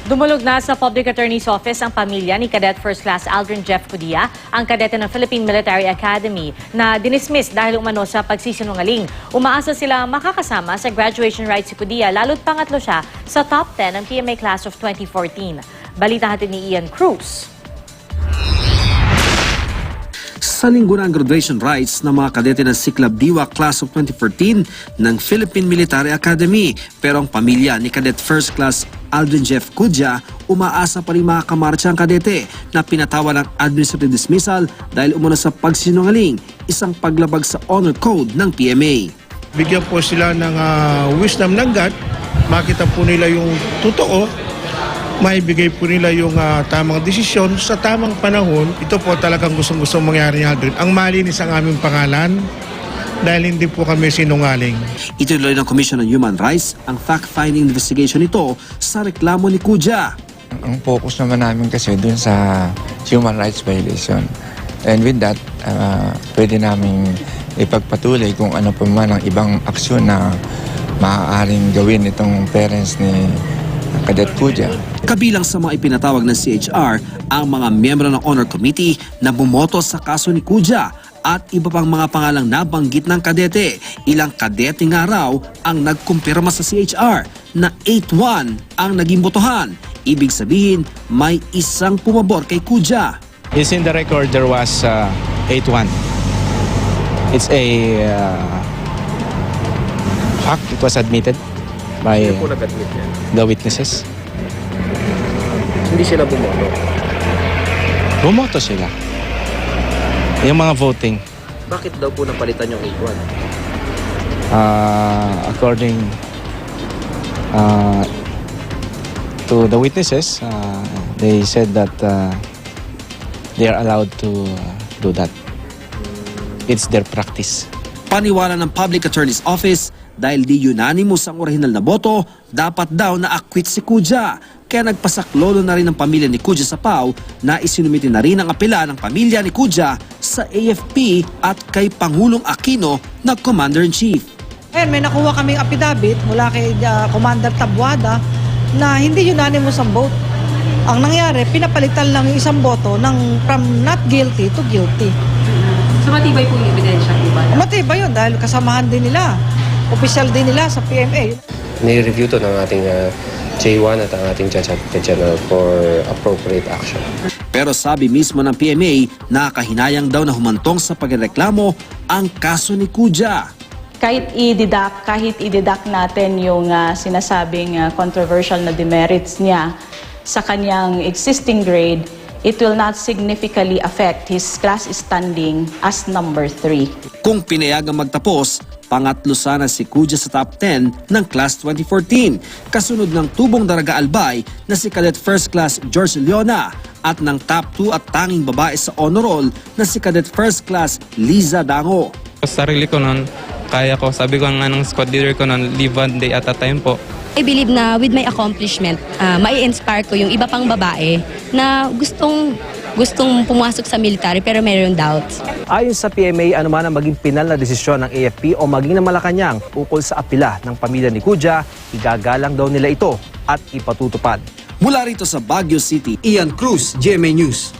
Dumulog na sa Public Attorney's Office ang pamilya ni Cadet First Class Aldrin Jeff Cudia, ang kadete ng Philippine Military Academy, na dinismiss dahil umano sa pagsisinungaling. Umaasa sila makakasama sa graduation rites si Cudia, lalo't pangatlo siya sa top 10 ng PMA Class of 2014. Balita hatid ni Ian Cruz. Sa linggo na ang graduation rites ng mga kadete ng Siklab Diwa Class of 2014 ng Philippine Military Academy. Pero ang pamilya ni Cadet First Class Aldrin Jeff Cudia umaasa pa rin makakamarcha ang kadete na pinatawa ng administrative dismissal dahil umano sa pagsinungaling, isang paglabag sa honor code ng PMA. Bigyan po sila ng wisdom ng God, makita po nila yung totoo, maibigay po nila yung tamang desisyon sa tamang panahon. Ito po talagang gustong-gustong mangyari ni Aldrin. Ang malinis ang aming pangalan dahil hindi po kami sinungaling. Ituloy ng Commission on Human Rights ang fact-finding investigation nito sa reklamo ni Cudia. Ang focus naman namin kasi dun sa human rights violation. And with that, pwede namin ipagpatuloy kung ano pa man ang ibang aksyon na maaaring gawin itong parents ni Cadet Cudia. Kabilang sa mga ipinatawag ng CHR ang mga miyembro ng Honor Committee na bumoto sa kaso ni Cudia at iba pang mga pangalang nabanggit ng kadete. Ilang kadete nga raw ang nagkumpirma sa CHR na 8-1 ang naging botohan. Ibig sabihin, may isang pumabor kay Cudia. Is in the record there was 8-1. It's a fact. It was admitted by the witnesses. Hindi sila bumoto. Bumoto sila. Yung mga voting. Bakit daw po napalitan yung 8-1? According to the witnesses, they said that they are allowed to do that. It's their practice. Paniwala ng Public Attorney's Office, dahil di unanimous ang orihinal na boto, dapat daw na-acquit si Cudia. Kaya nagpasaklolo na rin ang pamilya ni Cudia sa PAW na isinumiti na rin ang apela ng pamilya ni Cudia sa AFP at kay Pangulong Aquino na Commander-in-Chief. May nakuha kaming affidavit mula kay Commander Tabuada na hindi unanimous ang vote. Ang nangyari, pinapalitan lang yung isang boto from not guilty to guilty. So matibay po yung ebidensya, diba? Matibay yun dahil kasamahan din nila. Official din nila sa PMA. Nire-review to ng ating J1 at ang ating Judge Advocate General for appropriate action. Pero sabi mismo ng PMA, nakahinayang daw na humantong sa pagreklamo ang kaso ni Cudia. Kahit i-deduct natin yung sinasabing controversial na demerits niya sa kanyang existing grade, it will not significantly affect his class standing as number 3. Kung pinayagang magtapos, pangatlo sana si Cudia sa top 10 ng Class 2014, kasunod ng tubong Daraga Albay na si Cadet First Class George Leona at ng top 2 at tanging babae sa honor roll na si Cadet First Class Liza Dango. Sa sarili ko noon, kaya ko, sabi ko nga ng squad leader ko noon, live one day at a time po. I believe na with my accomplishment, mai-inspire ko yung iba pang babae na gustong pumasok sa military pero mayroong doubts. Ayon sa PMA, ano man ang maging pinal na desisyon ng AFP o maging ng Malacanang ukol sa apela ng pamilya ni Cudia, igagalang daw nila ito at ipatutupad. Mula rito sa Baguio City, Ian Cruz, GMA News.